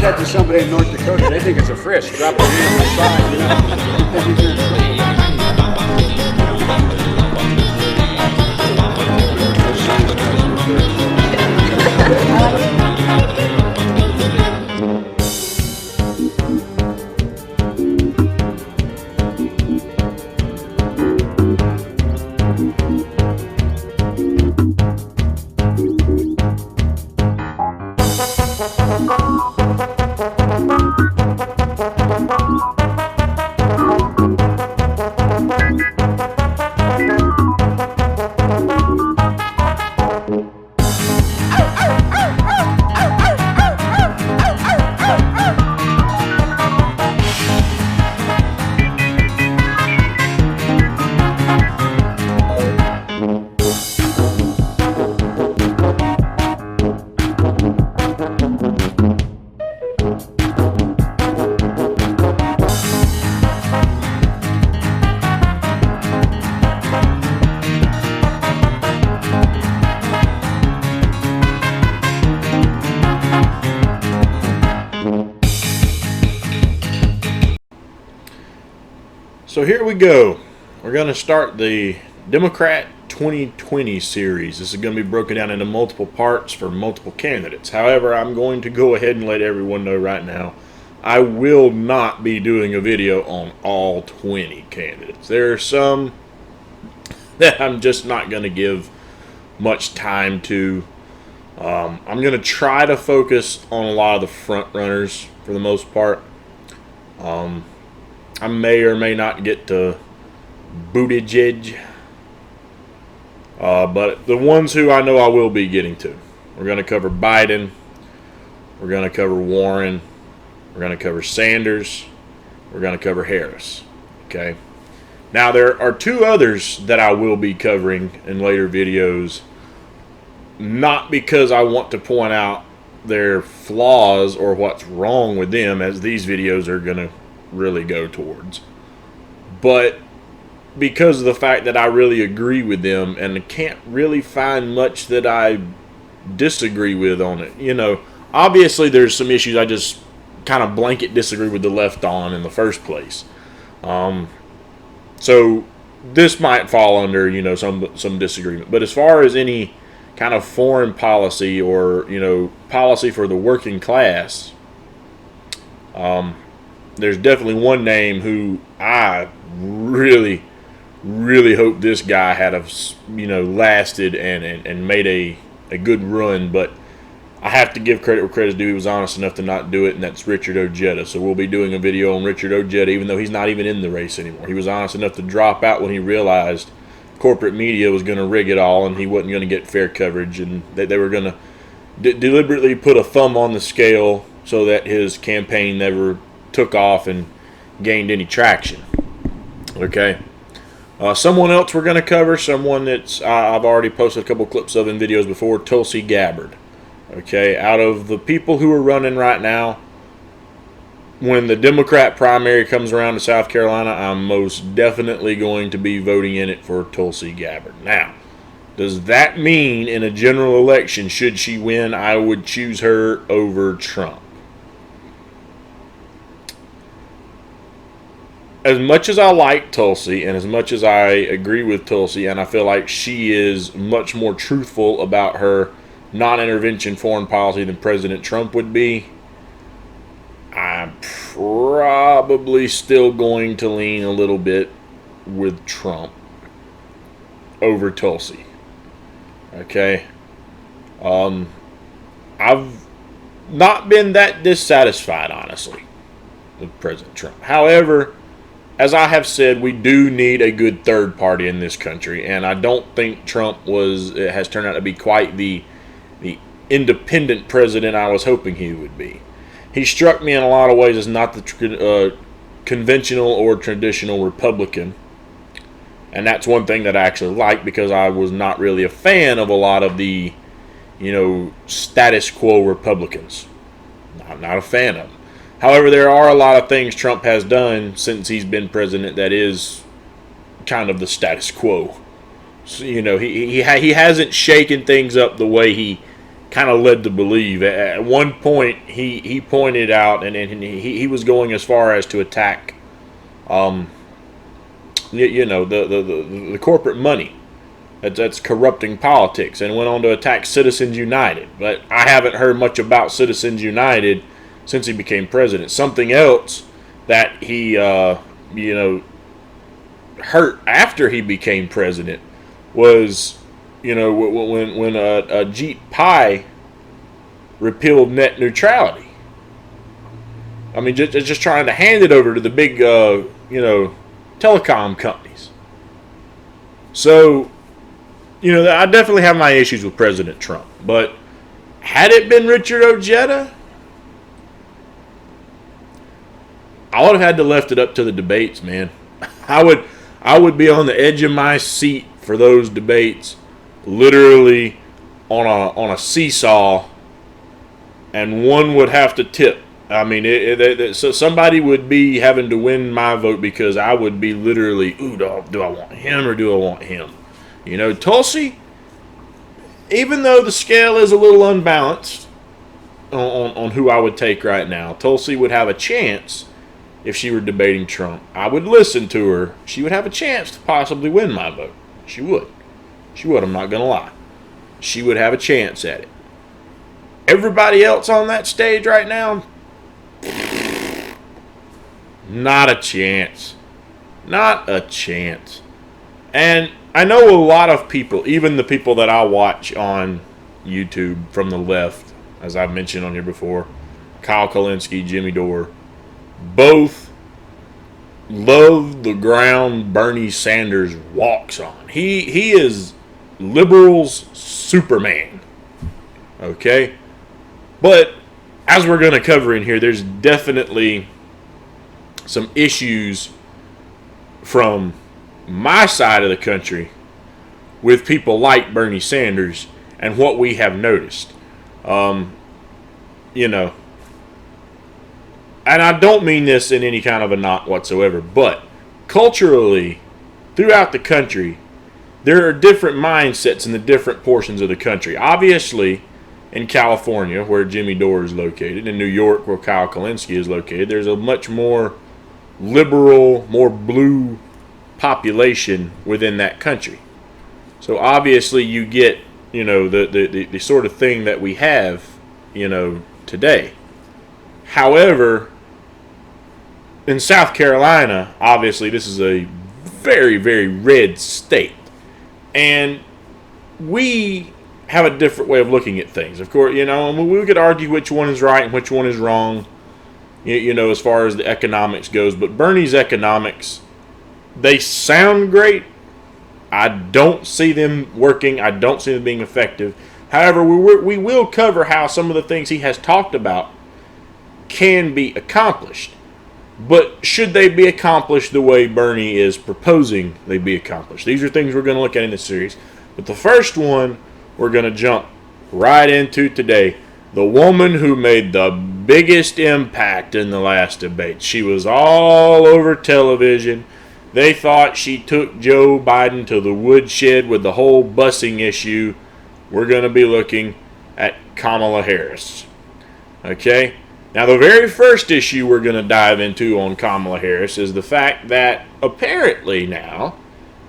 that to somebody in North Dakota, they think it's a frisk. Drop their hand on the side, you know. So here we go. We're going to start the Democrat 2020 series. This is going to be broken down into multiple parts for multiple candidates. However, I'm going to go ahead and let everyone know right now, I will not be doing a video on all 20 candidates. There are some that I'm just not going to give much time to. I'm going to try to focus on a lot of the front runners for the most part. I may or may not get to Buttigieg, but the ones who I know I will be getting to. We're going to cover Biden. We're going to cover Warren. We're going to cover Sanders. We're going to cover Harris. Okay. Now there are two others that I will be covering in later videos, not because I want to point out their flaws or what's wrong with them, as these videos are going to really go towards, but because of the fact that I really agree with them and can't really find much that I disagree with on it. You know, obviously there's some issues I just kind of blanket disagree with the left on in the first place. So this might fall under, you know, some disagreement. But as far as any kind of foreign policy or, you know, policy for the working class, there's definitely one name who I really, really hope this guy had, you know, lasted and made a good run. But I have to give credit where credit's due. He was honest enough to not do it, and that's Richard Ojeda. So we'll be doing a video on Richard Ojeda, even though he's not even in the race anymore. He was honest enough to drop out when he realized corporate media was going to rig it all, and he wasn't going to get fair coverage, and they were going to deliberately put a thumb on the scale so that his campaign never took off and gained any traction. Okay. Someone else we're going to cover, someone that's I've already posted a couple clips of in videos before, Tulsi Gabbard. Okay, out of the people who are running right now, when the Democrat primary comes around to South Carolina, I'm most definitely going to be voting in it for Tulsi Gabbard. Now, does that mean in a general election, should she win, I would choose her over Trump? As much as I like Tulsi and as much as I agree with Tulsi, and I feel like she is much more truthful about her non-intervention foreign policy than President Trump would be, I'm probably still going to lean a little bit with Trump over Tulsi. Okay. I've not been that dissatisfied, honestly, with President Trump. However, as I have said, we do need a good third party in this country, and I don't think Trump has turned out to be quite the independent president I was hoping he would be. He struck me in a lot of ways as not the conventional or traditional Republican, and that's one thing that I actually like, because I was not really a fan of a lot of the, you know, status quo Republicans. I'm not a fan of them. However, there are a lot of things Trump has done since he's been president that is kind of the status quo. So, you know, he hasn't shaken things up the way he kind of led to believe. At one point, he pointed out, and he was going as far as to attack, the corporate money that's corrupting politics, and went on to attack Citizens United. But I haven't heard much about Citizens United since he became president. Something else that he, hurt after he became president was, when Ajit Pai repealed net neutrality. I mean, just trying to hand it over to the big, telecom companies. So, I definitely have my issues with President Trump. But had it been Richard Ojeda, I would have had to left it up to the debates, man. I would be on the edge of my seat for those debates, literally on a seesaw, and one would have to tip. I mean, so somebody would be having to win my vote because I would be literally, do I want him or do I want him? Tulsi, even though the scale is a little unbalanced on who I would take right now, Tulsi would have a chance if she were debating Trump. I would listen to her. She would have a chance to possibly win my vote. She would. I'm not going to lie. She would have a chance at it. Everybody else on that stage right now, not a chance. Not a chance. And I know a lot of people, even the people that I watch on YouTube from the left, as I've mentioned on here before, Kyle Kalinske, Jimmy Dore, both love the ground Bernie Sanders walks on. He is liberals' Superman. Okay? But as we're going to cover in here, there's definitely some issues from my side of the country with people like Bernie Sanders and what we have noticed. And I don't mean this in any kind of a knock whatsoever, but culturally, throughout the country, there are different mindsets in the different portions of the country. Obviously, in California, where Jimmy Dore is located, in New York, where Kyle Kalinske is located, there's a much more liberal, more blue population within that country. So obviously you get, the sort of thing that we have, today. However, in South Carolina, obviously this is a very, very red state. And we have a different way of looking at things. Of course, and we could argue which one is right and which one is wrong, as far as the economics goes. But Bernie's economics, they sound great. I don't see them working. I don't see them being effective. However, we will cover how some of the things he has talked about can be accomplished. But should they be accomplished the way Bernie is proposing they be accomplished? These are things we're going to look at in this series. But the first one we're going to jump right into today. The woman who made the biggest impact in the last debate. She was all over television. They thought she took Joe Biden to the woodshed with the whole busing issue. We're going to be looking at Kamala Harris. Okay? Now, the very first issue we're going to dive into on Kamala Harris is the fact that apparently now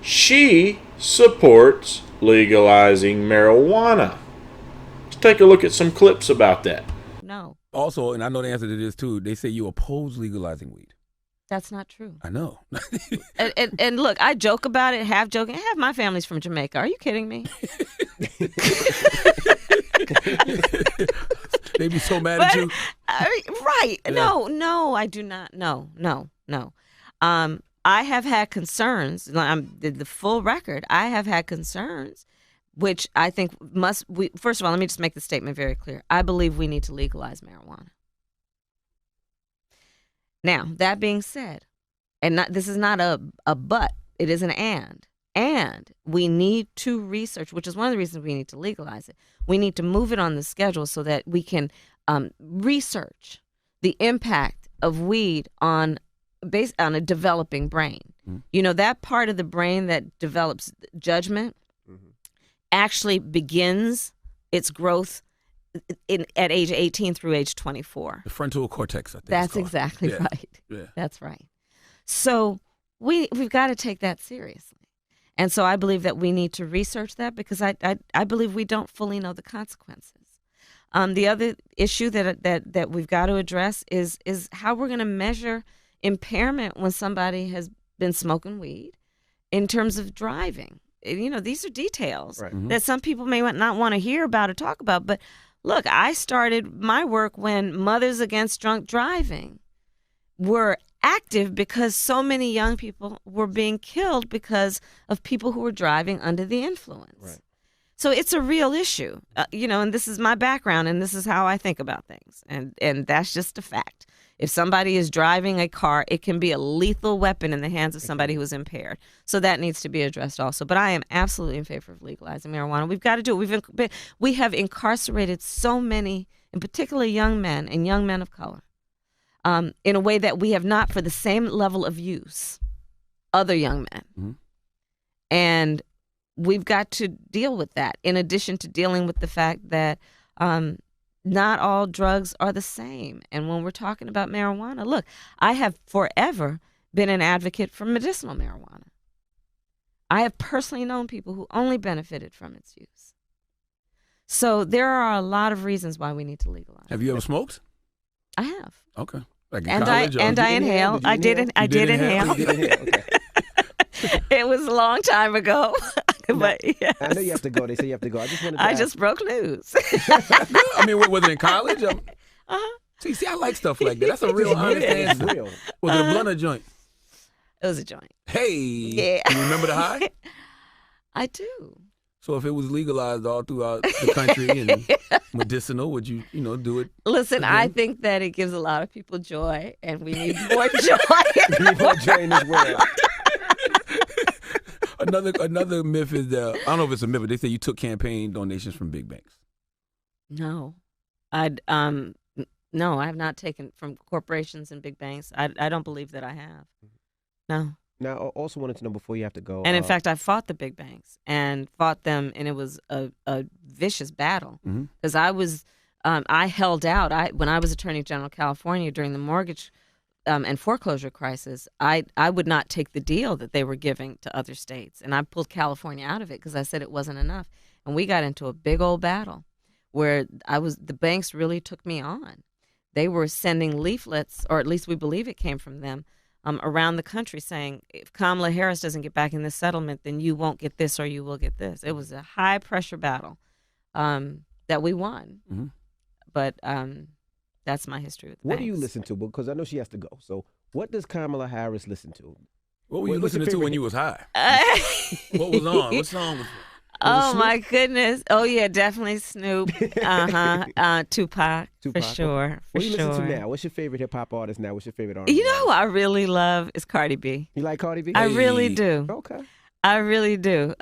she supports legalizing marijuana. Let's take a look at some clips about that. No. Also, and I know the answer to this too, they say you oppose legalizing weed. That's not true. I know. and look, I joke about it, half joking. Half my family's from Jamaica. Are you kidding me? They be so mad at you. Right. Yeah. No, I do not. No. I have had concerns. The full record. I have had concerns, which I think first of all, let me just make the statement very clear. I believe we need to legalize marijuana. Now, that being said, this is not a but, it is an and. And we need to research, which is one of the reasons we need to legalize it. We need to move it on the schedule so that we can research the impact of weed based on a developing brain. Mm-hmm. That part of the brain that develops judgment actually begins its growth at age 18 through age 24. The frontal cortex, I think. That's exactly Yeah. right. Yeah. That's right. So we've got to take that seriously. And so I believe that we need to research that because I believe we don't fully know the consequences. The other issue that we've got to address is how we're going to measure impairment when somebody has been smoking weed in terms of driving. These are details that some people may not want to hear about or talk about. But look, I started my work when Mothers Against Drunk Driving were active because so many young people were being killed because of people who were driving under the influence. Right. So it's a real issue, and this is my background and this is how I think about things. And that's just a fact. If somebody is driving a car, it can be a lethal weapon in the hands of somebody who is impaired. So that needs to be addressed also. But I am absolutely in favor of legalizing marijuana. We've got to do it. We have incarcerated so many, in particular young men and young men of color, in a way that we have not for the same level of use other young men. Mm-hmm. And we've got to deal with that in addition to dealing with the fact that not all drugs are the same. And when we're talking about marijuana, look, I have forever been an advocate for medicinal marijuana. I have personally known people who only benefited from its use. So there are a lot of reasons why we need to legalize. Have you ever smoked? I have. Okay. Like in And college, I inhale. I did inhale. You did inhale. Okay. It was a long time ago. But yes. I know you have to go. They say you have to go. I just wanted to I ask. just broke news. I mean, was it in college? Uh-huh. See, I like stuff like that. That's a real Yeah, honest it's answer. real. Was it a blunt or joint? It was a joint. Hey. Yeah. You remember the high? I do. So if it was legalized all throughout the country and medicinal, would you do it? Listen, I again? think that it gives a lot of people joy, and we need more joy. You need more joy in this world. Another myth is that, I don't know if it's a myth, but they say you took campaign donations from big banks. No, no, I have not taken from corporations and big banks. I don't believe that I have. No. Now, I also wanted to know before you have to go. And in fact, I fought the big banks and fought them, and it was a vicious battle because I held out. When I was Attorney General of California during the mortgage and foreclosure crisis, I would not take the deal that they were giving to other states, and I pulled California out of it because I said it wasn't enough, and we got into a big old battle where the banks really took me on. They were sending leaflets, or at least we believe it came from them, around the country saying, if Kamala Harris doesn't get back in this settlement, then you won't get this or you will get this. It was a high-pressure battle that we won. Mm-hmm. But that's my history with the what do banks. you listen to? Because I know she has to go. So what does Kamala Harris listen to? What were you What's your listening to when favorite- you was high? What was on? What song was Oh, my goodness. Oh, yeah, definitely Snoop. Tupac, for Tupac. sure. For What do you sure. listen to now? What's your favorite hip hop artist now? What's your favorite artist? You know who I really love is Cardi B. You like Cardi B? I really Hey. do. Okay. I really do.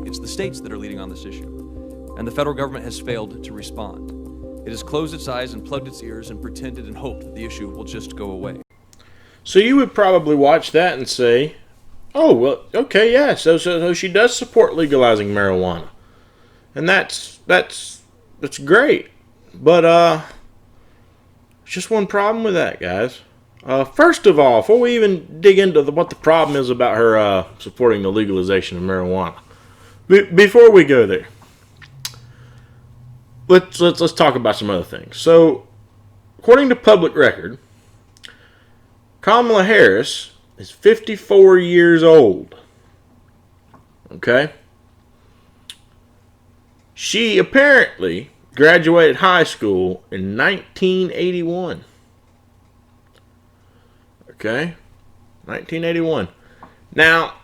It's the states that are leading on this issue, and the federal government has failed to respond. It has closed its eyes and plugged its ears and pretended and hoped that the issue will just go away. So you would probably watch that and say, oh, well, okay, yeah, so she does support legalizing marijuana. And that's great. But there's just one problem with that, guys. First of all, before we even dig into what the problem is about her supporting the legalization of marijuana, before we go there, let's talk about some other things. So, according to public record, Kamala Harris is 54 years old. Okay? She apparently graduated high school in 1981. Okay? 1981. Now,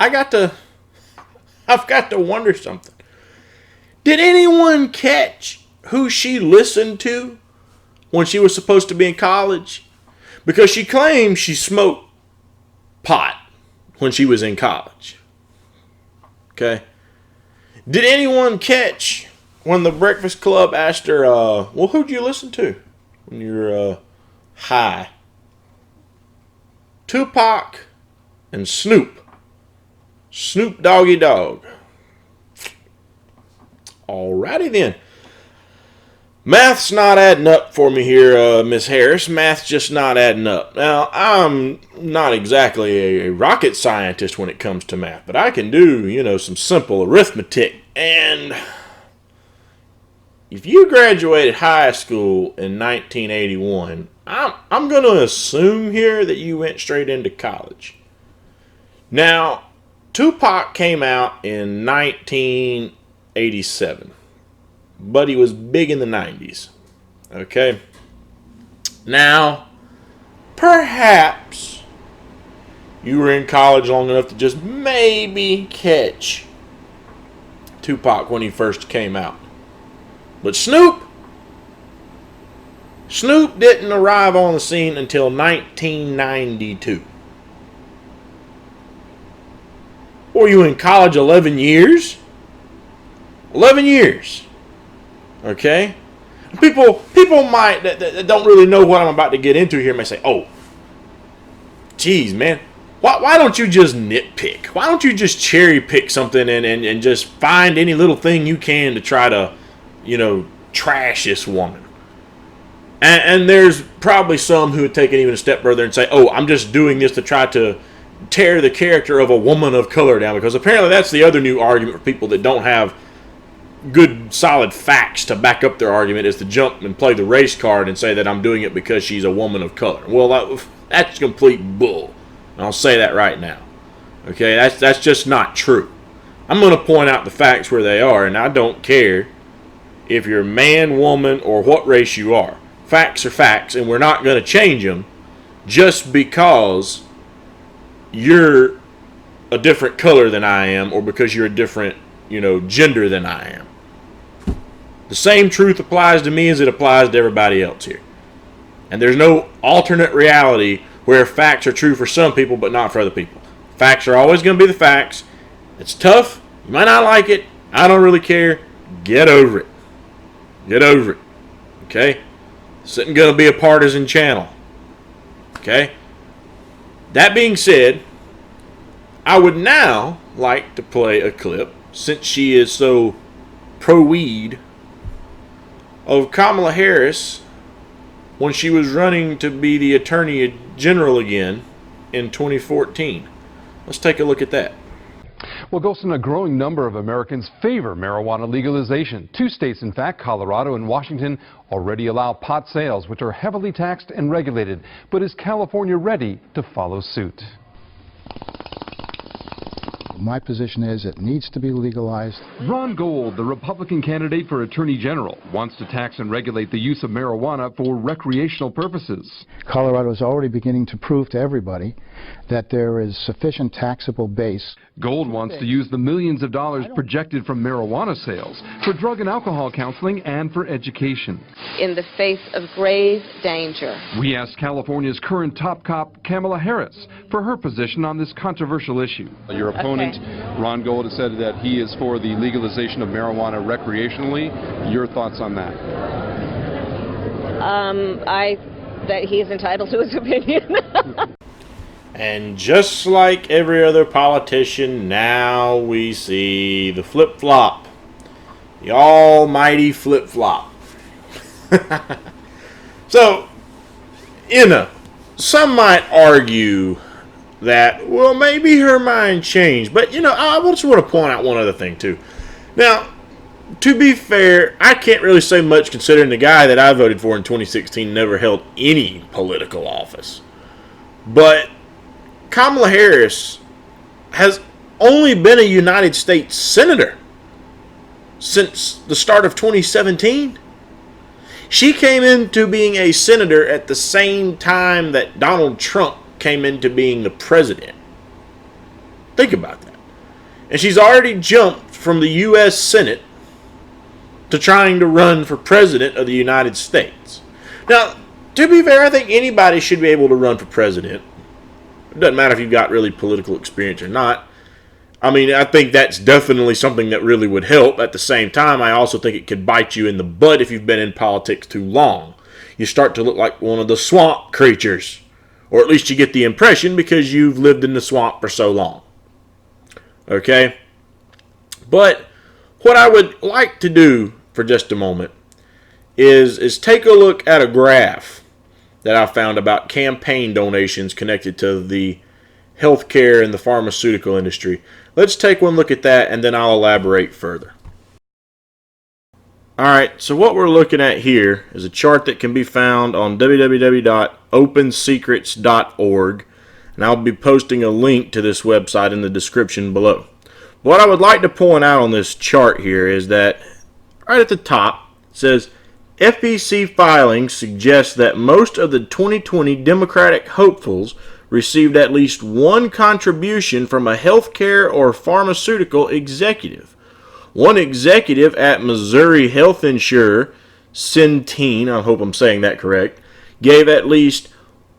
I've got to wonder something. Did anyone catch who she listened to when she was supposed to be in college? Because she claims she smoked pot when she was in college. Okay? Did anyone catch when the Breakfast Club asked her, well, who'd you listen to when you're high? Tupac and Snoop. Snoop Doggy Dogg. Alrighty then. Math's not adding up for me here, Miss Harris. Math's just not adding up. Now, I'm not exactly a rocket scientist when it comes to math, but I can do, some simple arithmetic. And if you graduated high school in 1981, I'm going to assume here that you went straight into college. Now, Tupac came out in 1987. But he was big in the 90s. Okay? Now, perhaps you were in college long enough to just maybe catch Tupac when he first came out. But Snoop didn't arrive on the scene until 1992. Were you in college 11 years? 11 years. Okay? People might that don't really know what I'm about to get into here may say, oh, geez, man, why don't you just nitpick? Why don't you just cherry pick something and just find any little thing you can to try to, trash this woman? And there's probably some who would take it even a step further and say, oh, I'm just doing this to try to tear the character of a woman of color down, because apparently that's the other new argument for people that don't have good solid facts to back up their argument, is to jump and play the race card and say that I'm doing it because she's a woman of color. Well, that's complete bull. And I'll say that right now. Okay, that's just not true. I'm going to point out the facts where they are, and I don't care if you're man, woman, or what race you are. Facts are facts, and we're not going to change them just because you're a different color than I am, or because you're a different gender than I am. The same truth applies to me as it applies to everybody else here. And there's no alternate reality where facts are true for some people but not for other people. Facts are always going to be the facts. It's tough. You might not like it. I don't really care. Get over it. Get over it. Okay? This isn't going to be a partisan channel. Okay? That being said, I would now like to play a clip, since she is so pro-weed, of Kamala Harris when she was running to be the Attorney General again in 2014. Let's take a look at that. Well, Golson, a growing number of Americans favor marijuana legalization. 2 states, in fact, Colorado and Washington, already allow pot sales, which are heavily taxed and regulated. But is California ready to follow suit? My position is it needs to be legalized. Ron Gold, the Republican candidate for Attorney General, wants to tax and regulate the use of marijuana for recreational purposes. Colorado is already beginning to prove to everybody that there is sufficient taxable base. Gold wants to use the millions of dollars projected from marijuana sales for drug and alcohol counseling and for education. In the face of grave danger. We asked California's current top cop, Kamala Harris, for her position on this controversial issue. Your opponent, Ron Gold, has said that he is for the legalization of marijuana recreationally. Your thoughts on that? That he is entitled to his opinion. And just like every other politician, now we see the flip-flop. The almighty flip-flop. So, some might argue that, well, maybe her mind changed. But, I just want to point out one other thing, too. Now, to be fair, I can't really say much considering the guy that I voted for in 2016 never held any political office. But Kamala Harris has only been a United States Senator since the start of 2017. She came into being a senator at the same time that Donald Trump came into being the president. Think about that. And she's already jumped from the U.S. Senate to trying to run for president of the United States. Now, to be fair, I think anybody should be able to run for president. It doesn't matter if you've got really political experience or not. I mean, I think that's definitely something that really would help. At the same time, I also think it could bite you in the butt if you've been in politics too long. You start to look like one of the swamp creatures. Or at least you get the impression because you've lived in the swamp for so long. Okay? But what I would like to do for just a moment is take a look at a graph that I found about campaign donations connected to the healthcare and the pharmaceutical industry. Let's take one look at that and then I'll elaborate further. Alright, so what we're looking at here is a chart that can be found on www.opensecrets.org, and I'll be posting a link to this website in the description below. What I would like to point out on this chart here is that right at the top it says FEC filings suggest that most of the 2020 Democratic hopefuls received at least one contribution from a healthcare or pharmaceutical executive. One executive at Missouri health insurer Centene, I hope I'm saying that correct, gave at least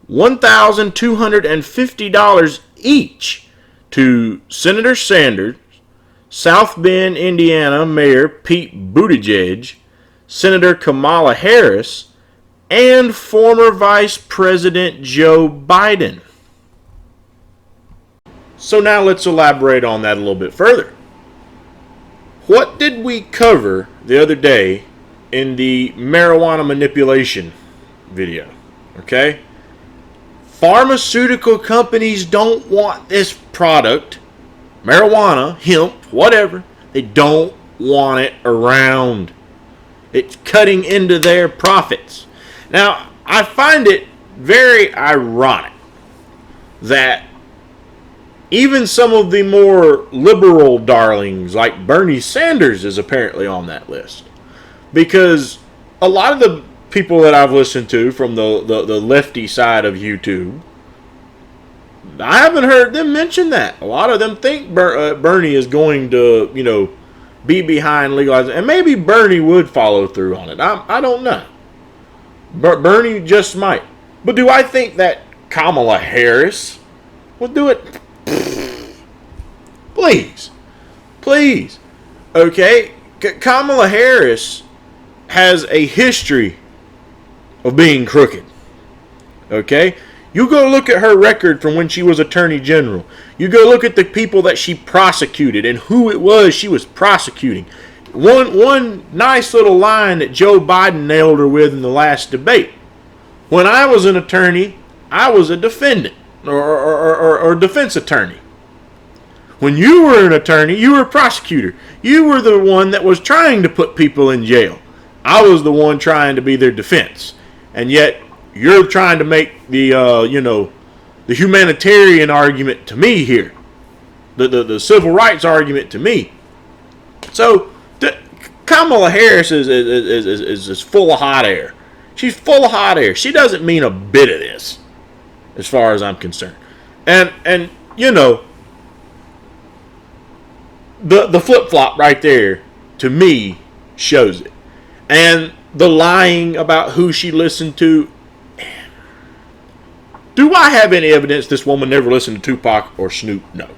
$1,250 each to Senator Sanders, South Bend, Indiana Mayor Pete Buttigieg, Senator Kamala Harris, and former Vice President Joe Biden. So now let's elaborate on that a little bit further. What did we cover the other day in the marijuana manipulation video? Okay? Pharmaceutical companies don't want this product, marijuana, hemp, whatever. They don't want it around. It's cutting into their profits. Now, I find it very ironic that even some of the more liberal darlings, like Bernie Sanders, is apparently on that list. Because a lot of the people that I've listened to from the lefty side of YouTube, I haven't heard them mention that. A lot of them think Bernie is going to, be behind legalizing. And maybe Bernie would follow through on it. I don't know. Bernie just might. But do I think that Kamala Harris would do it? Please. Okay? Kamala Harris has a history of being crooked. Okay? You go look at her record from when she was Attorney General. You go look at the people that she prosecuted and who it was she was prosecuting. One nice little line that Joe Biden nailed her with in the last debate. When I was an attorney, I was a defendant or defense attorney. When you were an attorney, you were a prosecutor. You were the one that was trying to put people in jail. I was the one trying to be their defense. And yet, you're trying to make the, the humanitarian argument to me here. The civil rights argument to me. So, Kamala Harris is full of hot air. She's full of hot air. She doesn't mean a bit of this, as far as I'm concerned. And the flip-flop right there, to me, shows it. And the lying about who she listened to. Do I have any evidence this woman never listened to Tupac or Snoop? No.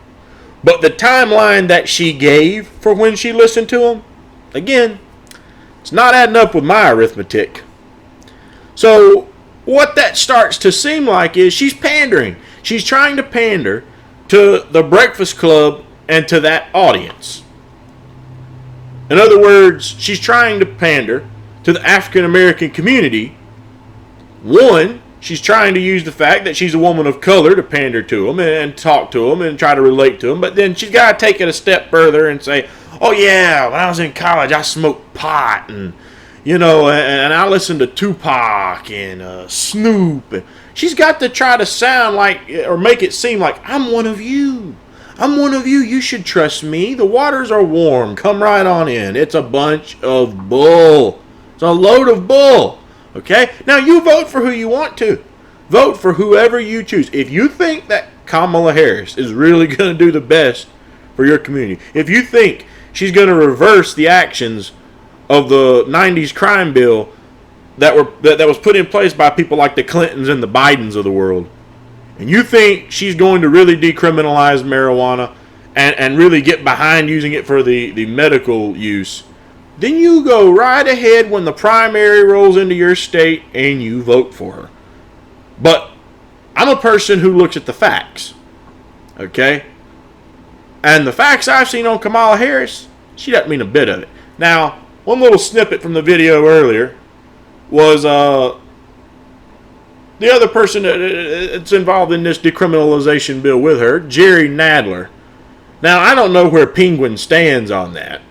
But the timeline that she gave for when she listened to them, again, it's not adding up with my arithmetic. So what that starts to seem like is she's pandering. She's trying to pander to the Breakfast Club and to that audience. In other words, she's trying to pander to the African American community. One, she's trying to use the fact that she's a woman of color to pander to them and talk to them and try to relate to them. But then she's got to take it a step further and say, oh yeah, when I was in college, I smoked pot, and you know, and I listened to Tupac and Snoop. And she's got to try to sound like, or make it seem like, I'm one of you. I'm one of you. You should trust me. The waters are warm. Come right on in. It's a bunch of bull. It's a load of bull. Okay? Now, you vote for who you want to. Vote for whoever you choose. If you think that Kamala Harris is really going to do the best for your community, if you think she's going to reverse the actions of the 90s crime bill that was put in place by people like the Clintons and the Bidens of the world, and you think she's going to really decriminalize marijuana and really get behind using it for the medical use, then you go right ahead when the primary rolls into your state and you vote for her. But I'm a person who looks at the facts, okay? And the facts I've seen on Kamala Harris, she doesn't mean a bit of it. Now, one little snippet from the video earlier was the other person that's involved in this decriminalization bill with her, Jerry Nadler. Now, I don't know where Penguin stands on that.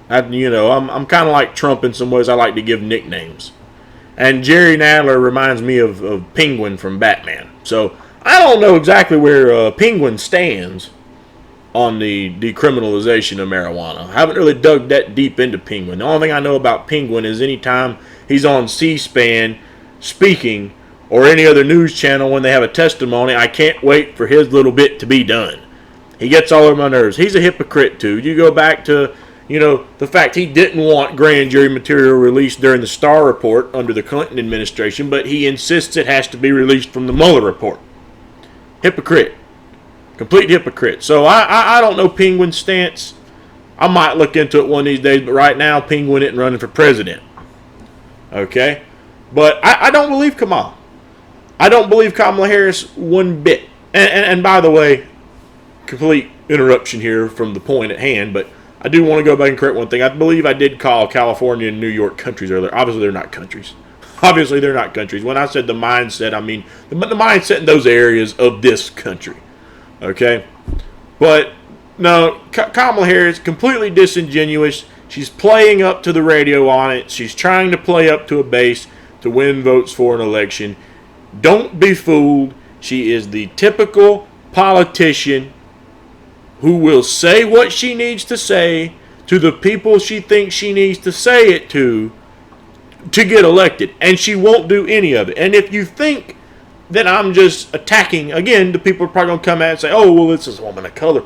I'm kind of like Trump in some ways. I like to give nicknames. And Jerry Nadler reminds me of Penguin from Batman. So, I don't know exactly where Penguin stands on the decriminalization of marijuana. I haven't really dug that deep into Penguin. The only thing I know about Penguin is anytime he's on C-SPAN speaking or any other news channel when they have a testimony, I can't wait for his little bit to be done. He gets all over my nerves. He's a hypocrite too. You go back to, the fact he didn't want grand jury material released during the Starr report under the Clinton administration, but he insists it has to be released from the Mueller report. Hypocrite. Complete hypocrite. So I don't know Penguin's stance. I might look into it one of these days, but right now Penguin isn't running for president. Okay? But I don't believe Kamala. I don't believe Kamala Harris one bit. And by the way, complete interruption here from the point at hand, but I do want to go back and correct one thing. I believe I did call California and New York countries earlier. Obviously, they're not countries. Obviously, they're not countries. When I said the mindset, I mean the mindset in those areas of this country. Okay? But, no, Kamala Harris, completely disingenuous. She's playing up to the radio on it. She's trying to play up to a base to win votes for an election. Don't be fooled. She is the typical politician who will say what she needs to say to the people she thinks she needs to say it to get elected. And she won't do any of it. And if you think that I'm just attacking, again, the people are probably going to come out and say, oh, well, this is a woman of color.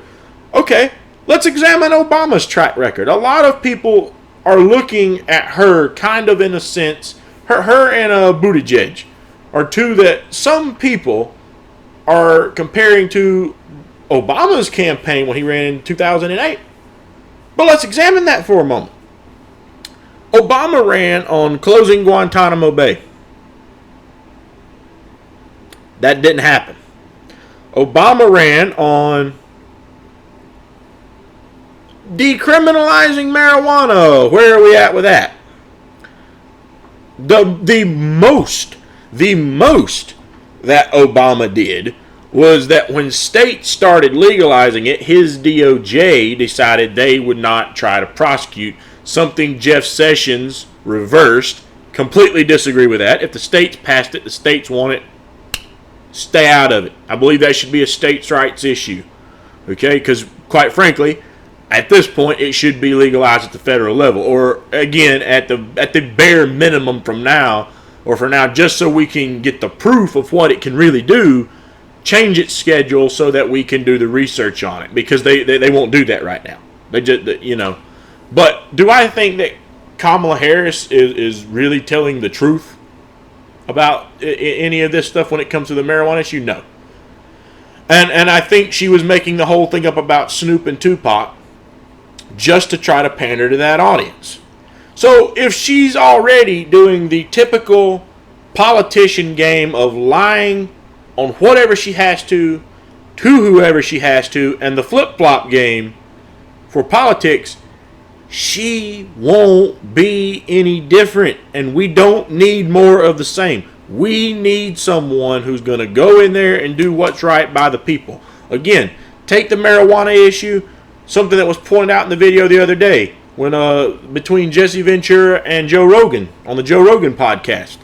Okay, let's examine Obama's track record. A lot of people are looking at her kind of in a sense, her and Buttigieg are two that some people are comparing to Obama's campaign when he ran in 2008. But let's examine that for a moment. Obama ran on closing Guantanamo Bay. That didn't happen. Obama ran on decriminalizing marijuana. Where are we at with that? The most that Obama did was that when states started legalizing it, his DOJ decided they would not try to prosecute, something Jeff Sessions reversed. Completely disagree with that. If the states passed it, the states want it, stay out of it. I believe that should be a states' rights issue. Okay? Because, quite frankly, at this point, it should be legalized at the federal level. Or, again, at the bare minimum for now, just so we can get the proof of what it can really do, change its schedule so that we can do the research on it. Because they won't do that right now. They just, But do I think that Kamala Harris is really telling the truth about any of this stuff when it comes to the marijuana issue? No. And I think she was making the whole thing up about Snoop and Tupac just to try to pander to that audience. So if she's already doing the typical politician game of lying on whatever she has to whoever she has to, and the flip-flop game for politics, she won't be any different. And we don't need more of the same. We need someone who's going to go in there and do what's right by the people. Again, take the marijuana issue. something that was pointed out in the video the other day when between Jesse Ventura and Joe Rogan on the Joe Rogan podcast.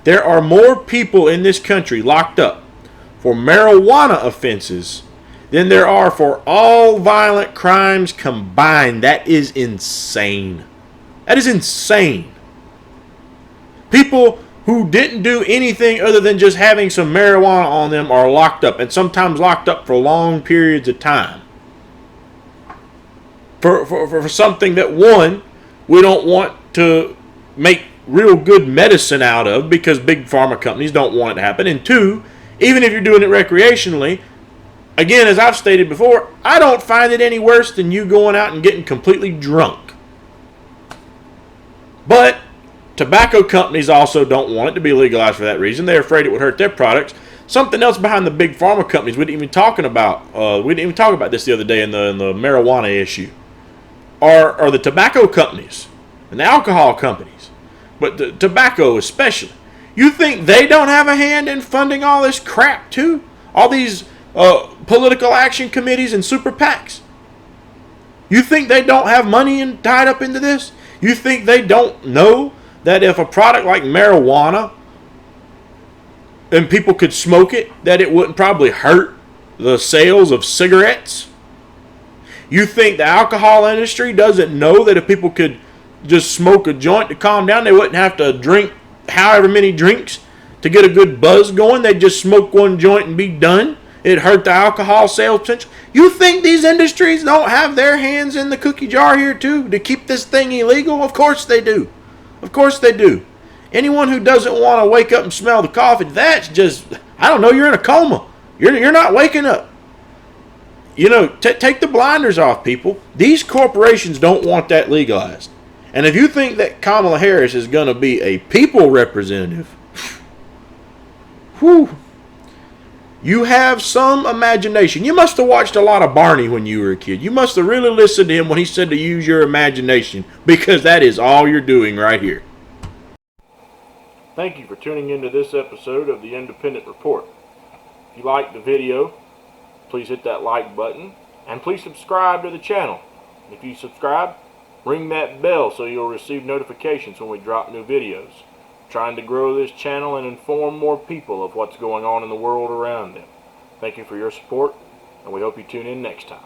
There are more people in this country locked up for marijuana offenses than there are for all violent crimes combined. That is insane. That is insane. People who didn't do anything other than just having some marijuana on them are locked up, and sometimes locked up for long periods of time. For something that, one, we don't want to make real good medicine out of because big pharma companies don't want it to happen. And two, even if you're doing it recreationally, again, as I've stated before, I don't find it any worse than you going out and getting completely drunk. But tobacco companies also don't want it to be legalized for that reason. They're afraid it would hurt their products. Something else behind the big pharma companies we didn't even talk about this the other day in the marijuana issue. Are the tobacco companies and the alcohol companies, but the tobacco especially. You think they don't have a hand in funding all this crap too? All these political action committees and super PACs? You think they don't have money tied up into this? You think they don't know that if a product like marijuana and people could smoke it, that it wouldn't probably hurt the sales of cigarettes? You think the alcohol industry doesn't know that if people could just smoke a joint to calm down, they wouldn't have to drink however many drinks to get a good buzz going? They'd just smoke one joint and be done. It'd hurt the alcohol sales potential. You think these industries don't have their hands in the cookie jar here too to keep this thing illegal? Of course they do. Of course they do. Anyone who doesn't want to wake up and smell the coffee, that's just, I don't know, you're in a coma. You're not waking up. You know, take the blinders off, people. These corporations don't want that legalized. And if you think that Kamala Harris is going to be a people representative, whew, you have some imagination. You must have watched a lot of Barney when you were a kid. You must have really listened to him when he said to use your imagination, because that is all you're doing right here. Thank you for tuning into this episode of the Independent Report. If you liked the video, please hit that like button, and please subscribe to the channel. If you subscribe, ring that bell so you'll receive notifications when we drop new videos. I'm trying to grow this channel and inform more people of what's going on in the world around them. Thank you for your support, and we hope you tune in next time.